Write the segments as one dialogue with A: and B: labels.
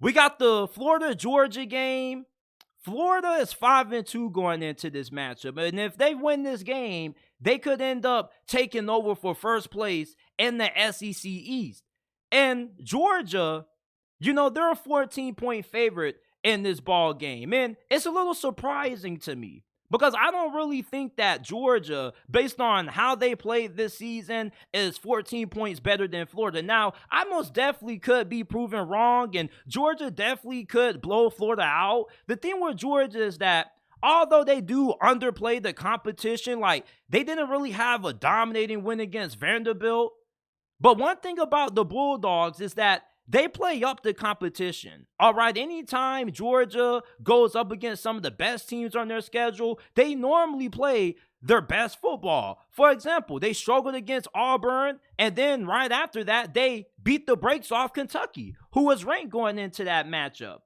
A: We got the Florida-Georgia game. Florida is 5-2 going into this matchup. And if they win this game, they could end up taking over for first place in the SEC East. And Georgia, they're a 14-point favorite in this ball game. And it's a little surprising to me because I don't really think that Georgia, based on how they played this season, is 14 points better than Florida. Now, I most definitely could be proven wrong, and Georgia definitely could blow Florida out. The thing with Georgia is that although they do underplay the competition, like they didn't really have a dominating win against Vanderbilt. But one thing about the Bulldogs is that they play up the competition. All right, anytime Georgia goes up against some of the best teams on their schedule, they normally play their best football. For example, they struggled against Auburn, and then right after that, they beat the brakes off Kentucky, who was ranked going into that matchup.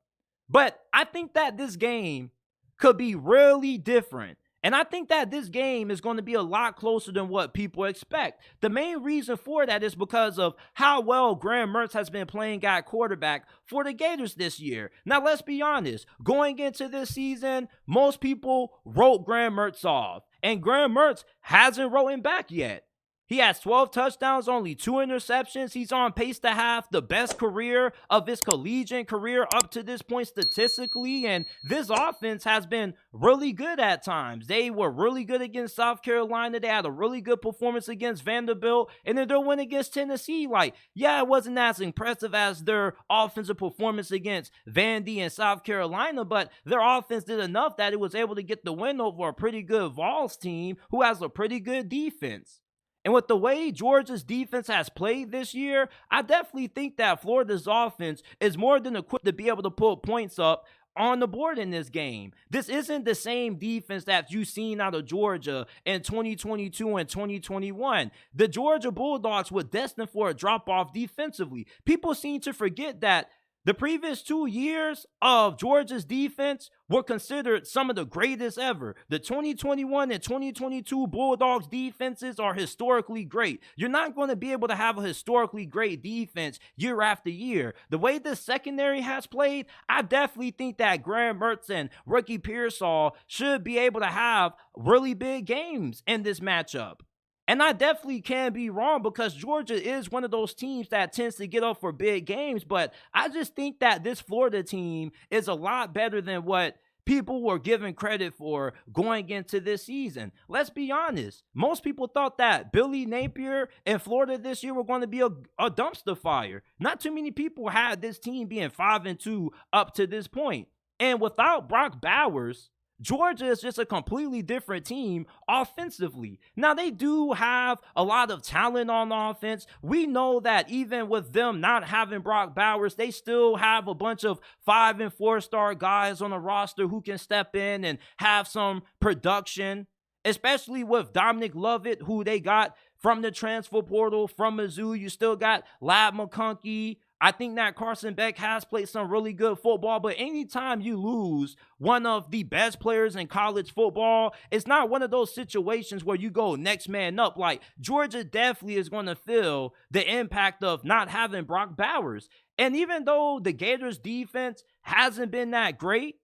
A: But I think that this game could be really different. And I think that this game is going to be a lot closer than what people expect. The main reason for that is because of how well Graham Mertz has been playing at quarterback for the Gators this year. Now, let's be honest. Going into this season, most people wrote Graham Mertz off. And Graham Mertz hasn't written back yet. He has 12 touchdowns, only 2 interceptions. He's on pace to have the best career of his collegiate career up to this point statistically. And this offense has been really good at times. They were really good against South Carolina. They had a really good performance against Vanderbilt. And then their win against Tennessee, it wasn't as impressive as their offensive performance against Vandy and South Carolina, but their offense did enough that it was able to get the win over a pretty good Vols team who has a pretty good defense. And with the way Georgia's defense has played this year, I definitely think that Florida's offense is more than equipped to be able to put points up on the board in this game. This isn't the same defense that you've seen out of Georgia in 2022 and 2021. The Georgia Bulldogs were destined for a drop-off defensively. People seem to forget that the previous 2 years of Georgia's defense were considered some of the greatest ever. The 2021 and 2022 Bulldogs defenses are historically great. You're not going to be able to have a historically great defense year after year. The way the secondary has played, I definitely think that Graham Mertz and Ricky Pearsall should be able to have really big games in this matchup. And I definitely can be wrong because Georgia is one of those teams that tends to get up for big games. But I just think that this Florida team is a lot better than what people were given credit for going into this season. Let's be honest. Most people thought that Billy Napier and Florida this year were going to be a dumpster fire. Not too many people had this team being 5-2 up to this point. And without Brock Bowers, Georgia is just a completely different team offensively. Now, they do have a lot of talent on offense. We know that even with them not having Brock Bowers, they still have a bunch of 5- and 4-star guys on the roster who can step in and have some production, especially with Dominic Lovett, who they got from the transfer portal from Mizzou. You still got Lab McConkey. I think that Carson Beck has played some really good football, but anytime you lose one of the best players in college football, it's not one of those situations where you go next man up. Like, Georgia definitely is going to feel the impact of not having Brock Bowers. And even though the Gators defense hasn't been that great,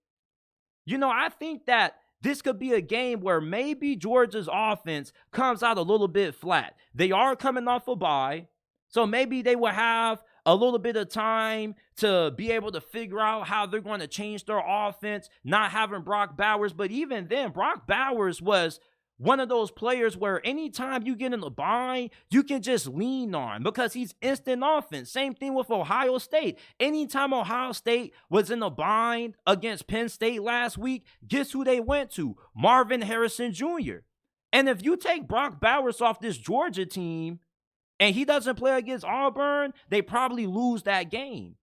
A: I think that this could be a game where maybe Georgia's offense comes out a little bit flat. They are coming off a bye, so maybe they will have a little bit of time to be able to figure out how they're going to change their offense, not having Brock Bowers. But even then, Brock Bowers was one of those players where anytime you get in a bind, you can just lean on because he's instant offense. Same thing with Ohio State. Anytime Ohio State was in a bind against Penn State last week, guess who they went to? Marvin Harrison Jr. And if you take Brock Bowers off this Georgia team, and he doesn't play against Auburn, they probably lose that game.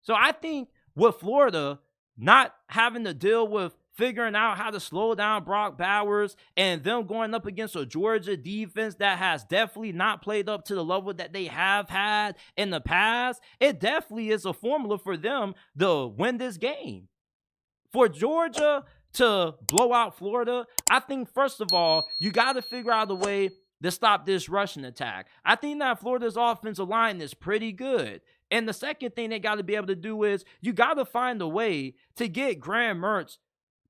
A: So I think with Florida not having to deal with figuring out how to slow down Brock Bowers and them going up against a Georgia defense that has definitely not played up to the level that they have had in the past, it definitely is a formula for them to win this game. For Georgia to blow out Florida, I think, first of all, you got to figure out a way to stop this rushing attack. I think that Florida's offensive line is pretty good. And the second thing they got to be able to do is you got to find a way to get Graham Mertz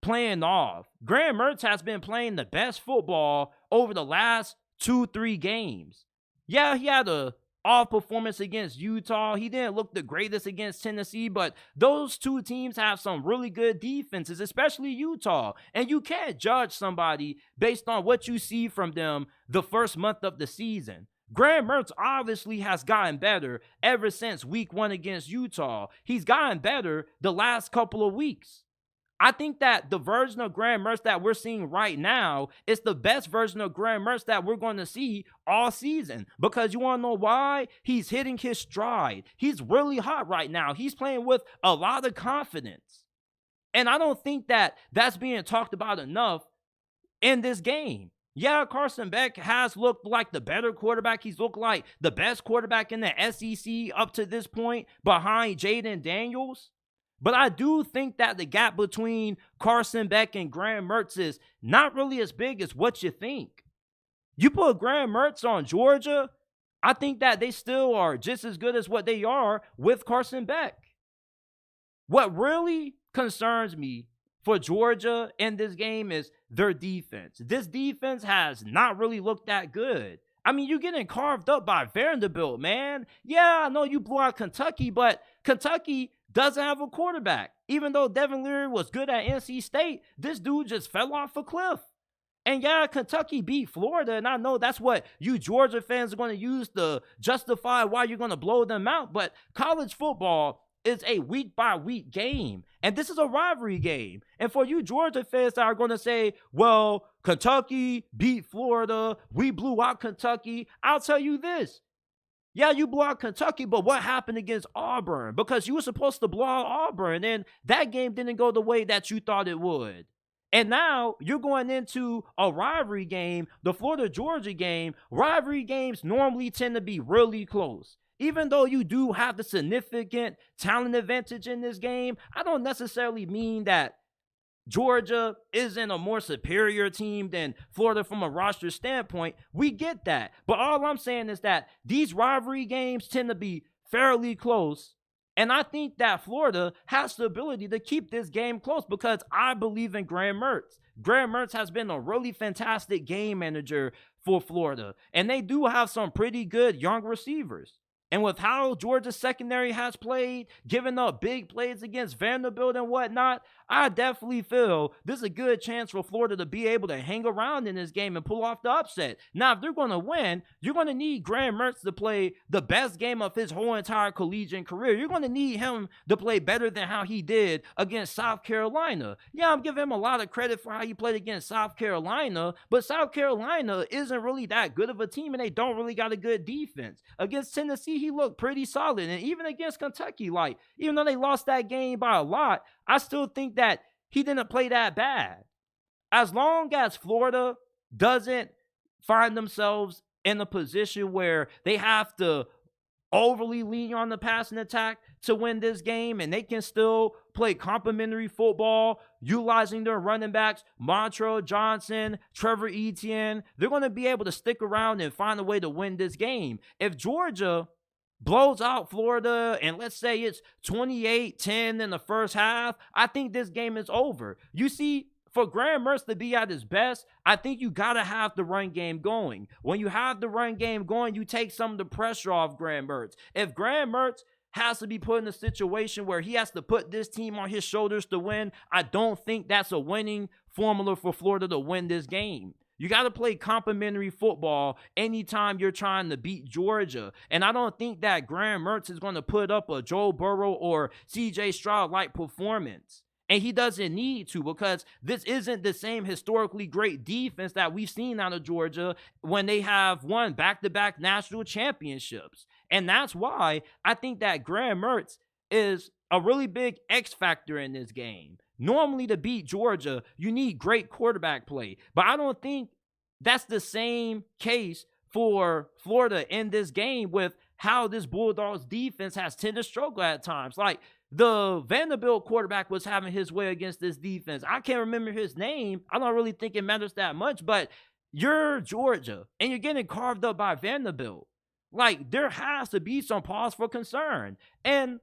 A: playing off. Graham Mertz has been playing the best football over the last 2-3 games. Yeah, he had a off performance against Utah. He didn't look the greatest against Tennessee, but those two teams have some really good defenses, especially Utah. And you can't judge somebody based on what you see from them the first month of the season. Graham Mertz obviously has gotten better ever since week 1 against Utah. He's gotten better the last couple of weeks. I think that the version of Graham Mertz that we're seeing right now is the best version of Graham Mertz that we're going to see all season. Because you want to know why? He's hitting his stride. He's really hot right now. He's playing with a lot of confidence. And I don't think that that's being talked about enough in this game. Yeah, Carson Beck has looked like the better quarterback. He's looked like the best quarterback in the SEC up to this point behind Jaden Daniels. But I do think that the gap between Carson Beck and Graham Mertz is not really as big as what you think. You put Graham Mertz on Georgia, I think that they still are just as good as what they are with Carson Beck. What really concerns me for Georgia in this game is their defense. This defense has not really looked that good. I mean, you're getting carved up by Vanderbilt, man. Yeah, I know you blew out Kentucky, but Kentucky doesn't have a quarterback. Even though Devin Leary was good at NC State, this dude just fell off a cliff. And yeah, Kentucky beat Florida, and I know that's what you Georgia fans are going to use to justify why you're going to blow them out, but college football is a week-by-week game, and this is a rivalry game. And for you Georgia fans that are going to say, well, Kentucky beat Florida, we blew out Kentucky, I'll tell you this. Yeah, you blew out Kentucky, but what happened against Auburn? Because you were supposed to blow out Auburn, and that game didn't go the way that you thought it would. And now you're going into a rivalry game, the Florida-Georgia game. Rivalry games normally tend to be really close. Even though you do have the significant talent advantage in this game, I don't necessarily mean that Georgia isn't a more superior team than Florida from a roster standpoint. We get that. But all I'm saying is that these rivalry games tend to be fairly close. And I think that Florida has the ability to keep this game close because I believe in Graham Mertz. Graham Mertz has been a really fantastic game manager for Florida. And they do have some pretty good young receivers. And with how Georgia's secondary has played, giving up big plays against Vanderbilt and whatnot, I definitely feel this is a good chance for Florida to be able to hang around in this game and pull off the upset. Now, if they're going to win, you're going to need Graham Mertz to play the best game of his whole entire collegiate career. You're going to need him to play better than how he did against South Carolina. Yeah, I'm giving him a lot of credit for how he played against South Carolina, but South Carolina isn't really that good of a team, and they don't really got a good defense. Against Tennessee, he looked pretty solid, and even against Kentucky, like, even though they lost that game by a lot, I still think that he didn't play that bad. As long as Florida doesn't find themselves in a position where they have to overly lean on the passing attack to win this game, and they can still play complementary football, utilizing their running backs, Montrell Johnson, Trevor Etienne, they're going to be able to stick around and find a way to win this game. If Georgia blows out Florida, and let's say it's 28-10 in the first half, I think this game is over. You see, for Graham Mertz to be at his best, I think you got to have the run game going. When you have the run game going, you take some of the pressure off Graham Mertz. If Graham Mertz has to be put in a situation where he has to put this team on his shoulders to win, I don't think that's a winning formula for Florida to win this game. You got to play complementary football anytime you're trying to beat Georgia. And I don't think that Graham Mertz is going to put up a Joe Burrow or C.J. Stroud-like performance. And he doesn't need to, because this isn't the same historically great defense that we've seen out of Georgia when they have won back-to-back national championships. And that's why I think that Graham Mertz is a really big X factor in this game. Normally, to beat Georgia, you need great quarterback play. But I don't think that's the same case for Florida in this game with how this Bulldogs defense has tended to struggle at times. Like, the Vanderbilt quarterback was having his way against this defense. I can't remember his name. I don't really think it matters that much, but you're Georgia, and you're getting carved up by Vanderbilt. Like, there has to be some pause for concern. And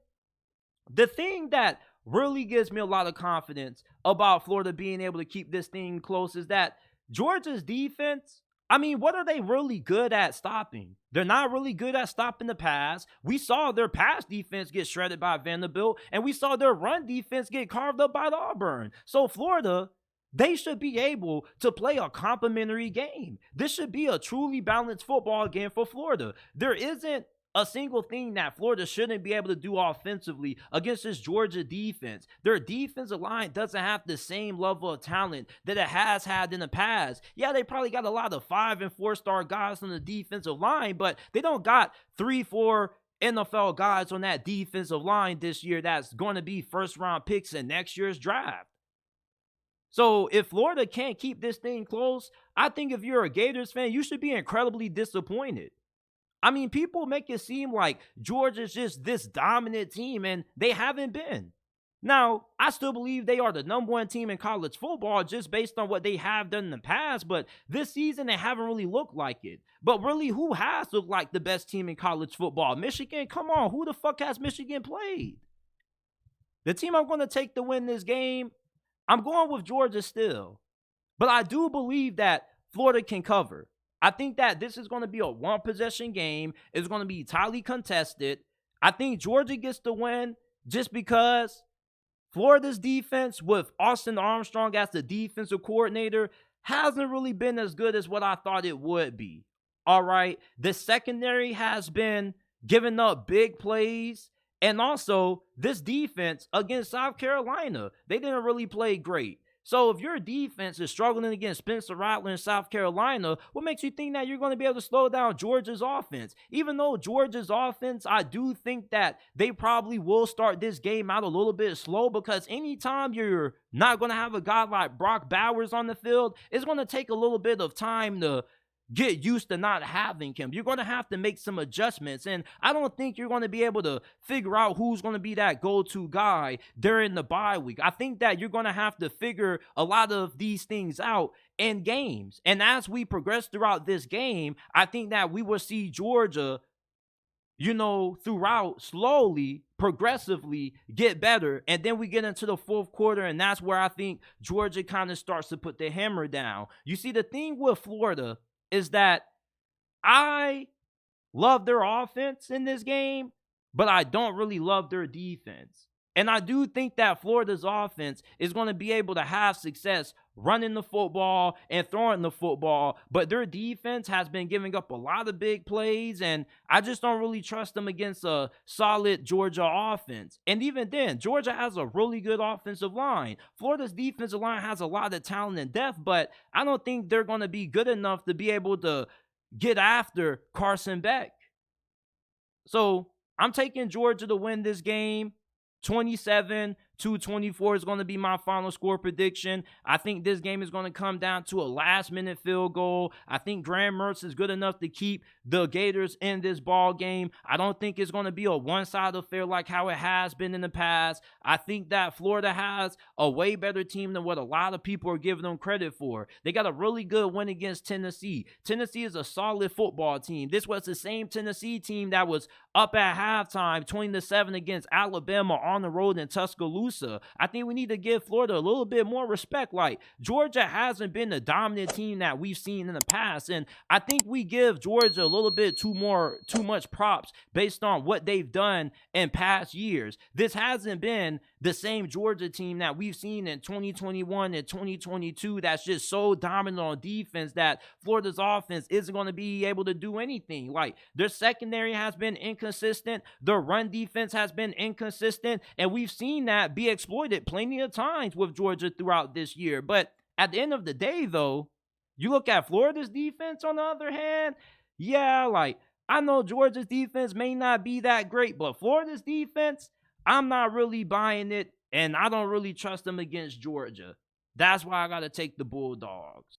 A: the thing that really gives me a lot of confidence about Florida being able to keep this thing close is that Georgia's defense, I mean, what are they really good at stopping? They're not really good at stopping the pass. We saw their pass defense get shredded by Vanderbilt, and we saw their run defense get carved up by Auburn. So Florida, they should be able to play a complementary game. This should be a truly balanced football game for Florida. There isn't a single thing that Florida shouldn't be able to do offensively against this Georgia defense. Their defensive line doesn't have the same level of talent that it has had in the past. Yeah, they probably got a lot of 5- and 4-star guys on the defensive line, but they don't got 3-4 NFL guys on that defensive line this year that's going to be first-round picks in next year's draft. So if Florida can't keep this thing close, I think if you're a Gators fan, you should be incredibly disappointed. I mean, people make it seem like Georgia's just this dominant team, and they haven't been. Now, I still believe they are the number one team in college football just based on what they have done in the past, but this season they haven't really looked like it. But really, who has looked like the best team in college football? Michigan? Come on, who the fuck has Michigan played? The team I'm going to take to win this game, I'm going with Georgia still. But I do believe that Florida can cover. I think that this is going to be a one-possession game. It's going to be tightly contested. I think Georgia gets the win just because Florida's defense with Austin Armstrong as the defensive coordinator hasn't really been as good as what I thought it would be. All right. The secondary has been giving up big plays. And also, this defense against South Carolina, they didn't really play great. So if your defense is struggling against Spencer Rattler in South Carolina, what makes you think that you're going to be able to slow down Georgia's offense? Even though Georgia's offense, I do think that they probably will start this game out a little bit slow, because anytime you're not going to have a guy like Brock Bowers on the field, it's going to take a little bit of time to get used to not having him. You're going to have to make some adjustments, and I don't think you're going to be able to figure out who's going to be that go-to guy during the bye week. I think that you're going to have to figure a lot of these things out in games, and as we progress throughout this game, I think that we will see Georgia, throughout slowly, progressively get better. And then we get into the fourth quarter, and that's where I think Georgia kind of starts to put the hammer down. You see, the thing with Florida is that I love their offense in this game, but I don't really love their defense. And I do think that Florida's offense is going to be able to have success running the football and throwing the football, but their defense has been giving up a lot of big plays, and I just don't really trust them against a solid Georgia offense. And even then, Georgia has a really good offensive line. Florida's defensive line has a lot of talent and depth, but I don't think they're going to be good enough to be able to get after Carson Beck. So I'm taking Georgia to win this game. 27-24 is going to be my final score prediction. I think this game is going to come down to a last-minute field goal. I think Graham Mertz is good enough to keep the Gators in this ball game. I don't think it's going to be a one-sided affair like how it has been in the past. I think that Florida has a way better team than what a lot of people are giving them credit for. They got a really good win against Tennessee. Tennessee is a solid football team. This was the same Tennessee team that was up at halftime 20-7 against Alabama on the road in Tuscaloosa. I think we need to give Florida a little bit more respect. Like, Georgia hasn't been the dominant team that we've seen in the past, and I think we give Georgia a little bit too much props based on what they've done in past years. This hasn't been the same Georgia team that we've seen in 2021 and 2022 that's just so dominant on defense that Florida's offense isn't going to be able to do anything. Like, their secondary has been inconsistent, their run defense has been inconsistent, and we've seen that be exploited plenty of times with Georgia throughout this year. But at the end of the day, though, you look at Florida's defense on the other hand, yeah, like, I know Georgia's defense may not be that great, but Florida's defense, I'm not really buying it, and I don't really trust them against Georgia. That's why I got to take the Bulldogs.